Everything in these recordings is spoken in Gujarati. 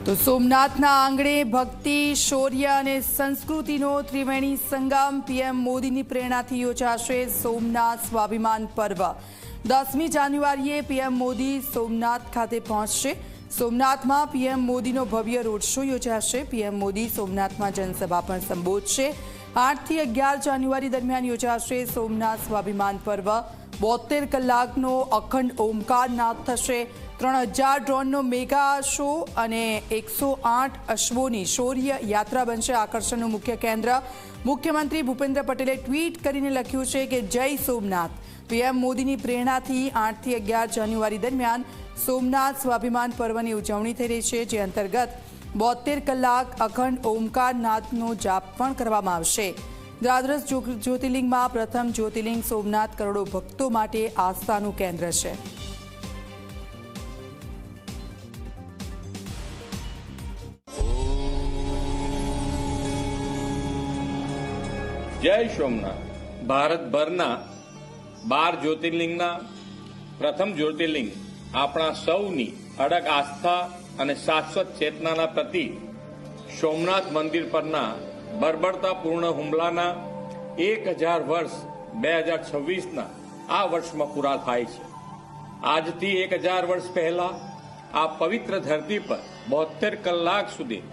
તો સોમનાથના આંગણે ભક્તિ, શૌર્ય અને સંસ્કૃતિનો ત્રિવેણી સંગમ. પીએમ મોદીની પ્રેરણાથી યોજાશે સોમનાથ સ્વાભિમાન પર્વ. 10મી જાન્યુઆરીએ પીએમ મોદી સોમનાથ ખાતે પહોંચશે. સોમનાથમાં પીએમ મોદીનો ભવ્ય રોડ શો યોજાશે. પીએમ મોદી સોમનાથમાં જનસભા પણ સંબોધશે. 8 થી 11 જાન્યુઆરી દરમિયાન યોજાશે સોમનાથ સ્વાભિમાન પર્વ. 72 કલાકનો અખંડ ઓમકાર નાદ થશે. 3000 ડ્રોનનો મેગા શો અને 108 અશ્વોની શૌર્ય યાત્રા બનશે આકર્ષણનું મુખ્ય કેન્દ્ર. મુખ્યમંત્રી ભૂપેન્દ્ર પટેલે ટ્વીટ કરીને લખ્યું છે કે જય સોમનાથ. પીએમ મોદીની પ્રેરણાથી 8 થી 11 જાન્યુઆરી દરમિયાન સોમનાથ સ્વાભિમાન પર્વની ઉજવણી થઈ રહી છે, જે અંતર્ગત 72 કલાક અખંડ ઓમકાર નાદનો જાપ પણ કરવામાં આવશે. દ્વાદશ જ્યોતિર્લિંગમાં પ્રથમ જ્યોતિર્લિંગ સોમનાથ કરોડો ભક્તો માટે આસ્થાનું કેન્દ્ર છે. જય સોમનાથ. ભારતભરના 12 જ્યોતિર્લિંગના પ્રથમ જ્યોતિર્લિંગ આપણા સૌની અડગ આસ્થા અને શાશ્વત ચેતનાના પ્રતીક સોમનાથ મંદિર પરના બર્બરતાપૂર્ણ હુમલાના 1000 વર્ષ 2026ના આ વર્ષમાં પૂરા થાય છે. આજથી 1000 વર્ષ પહેલા આ પવિત્ર ધરતી પર 72 કલાક સુધી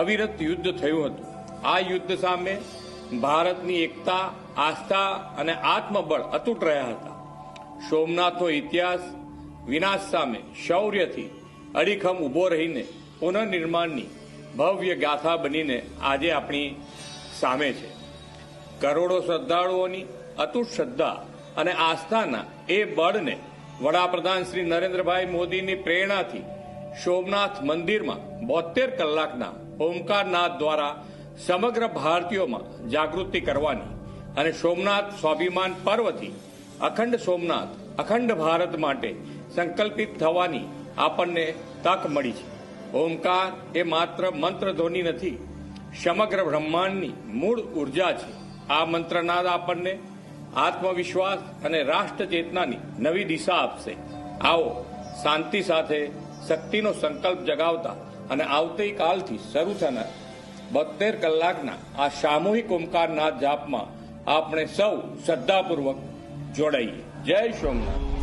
અવિરત યુદ્ધ થયું હતું. આ યુદ્ધ સામે ભારતની એકતા, આસ્થા અને આત્મબળ અતૂટ રહ્યા હતા. સોમનાથનો ઇતિહાસ વિનાશ સામે શૌર્યથી અડીખમ ઊભો રહીને પુનઃનિર્માણની ભવ્ય ગાથા બનીને આજે આપણી સામે છે. કરોડો શ્રદ્ધાળુઓની અતૂટ શ્રદ્ધા અને આસ્થાના એ બળને વડાપ્રધાન શ્રી નરેન્દ્રભાઈ મોદીની પ્રેરણાથી સોમનાથ મંદિરમાં 72 કલાકના ઓમકારનાદ દ્વારા સમગ્ર ભારતીયોમાં જાગૃતિ કરવાની અને સોમનાથ સ્વાભિમાન પર્વથી અખંડ સોમનાથ, અખંડ ભારત માટે સંકલ્પિત થવાની આપણને તક મળી છે. ઓમકાર એ માત્ર મંત્રધ્વનિ નથી, સમગ્ર બ્રહ્માંડની મૂળ ઉર્જા છે. આ મંત્રનાદ આપણને આત્મવિશ્વાસ અને રાષ્ટ્ર ચેતનાની નવી દિશા આપશે. આવો શાંતિ સાથે શક્તિનો સંકલ્પ જગાવતા અને આવતીકાલથી શરૂ થનાર 72 કલાકના આ સામૂહિક ઓમકારનાદ જાપમાં આપણે સૌ શ્રદ્ધાપૂર્વક જોડાઈએ. જય સોમનાથ.